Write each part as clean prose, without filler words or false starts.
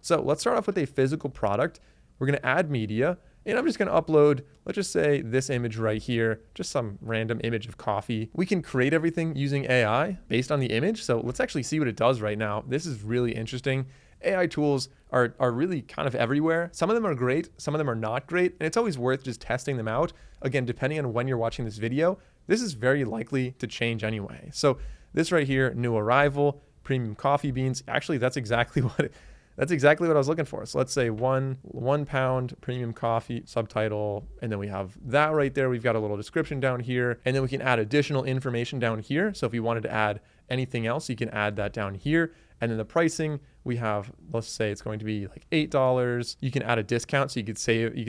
So let's start off with a physical product. We're going to add media, and I'm just going to upload, let's just say this image right here, just some random image of coffee. We can create everything using AI based on the image. So let's actually see what it does right now. This is really interesting. AI tools are really kind of everywhere. Some of them are great, some of them are not great, and it's always worth just testing them out. Again, depending on when you're watching this video, this is very likely to change anyway. So this right here, new arrival, premium coffee beans. Actually, that's exactly what I was looking for. So let's say one pound premium coffee, subtitle, and then we have that right there. We've got a little description down here, and then we can add additional information down here. So if you wanted to add anything else, you can add that down here. And then the pricing, we have, let's say it's going to be like $8. You can add a discount. So you could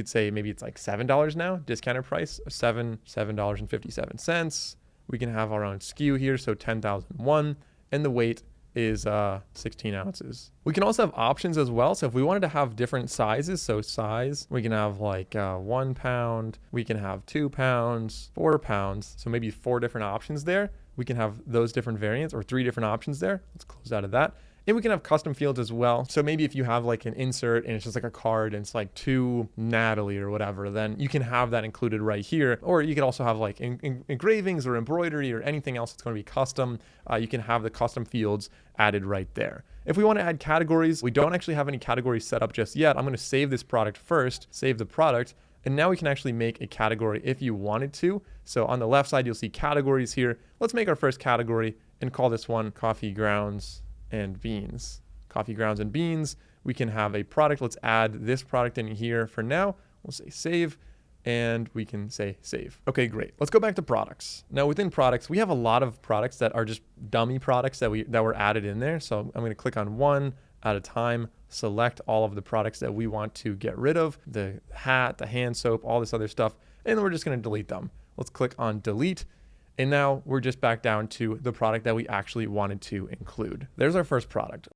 say maybe it's like $7 now, discounted price, $7.57. We can have our own SKU here. So 10,001, and the weight is 16 ounces. We can also have options as well. So if we wanted to have different sizes, so size, we can have like 1 pound, we can have 2 pounds, 4 pounds. So maybe 4 different options there. We can have those different variants, or 3 different options there. Let's close out of that. And we can have custom fields as well. So maybe if you have like an insert and it's just like a card and it's like to Natalie or whatever, then you can have that included right here. Or you could also have like engravings or embroidery or anything else that's going to be custom. You can have the custom fields added right there. If we want to add categories, we don't actually have any categories set up just yet. I'm going to save this product first, save the product. And now we can actually make a category if you wanted to. So on the left side, you'll see categories here. Let's make our first category and call this one coffee grounds and beans. Coffee grounds and beans. We can have a product. Let's add this product in here for now. We'll say save, and we can say save. Okay, great. Let's go back to products. Now within products, we have a lot of products that are just dummy products that were added in there. So I'm going to click on one at a time, select all of the products that we want to get rid of, the hat, the hand soap, all this other stuff, and then we're just going to delete them. Let's click on delete. And now we're just back down to the product that we actually wanted to include. There's our first product.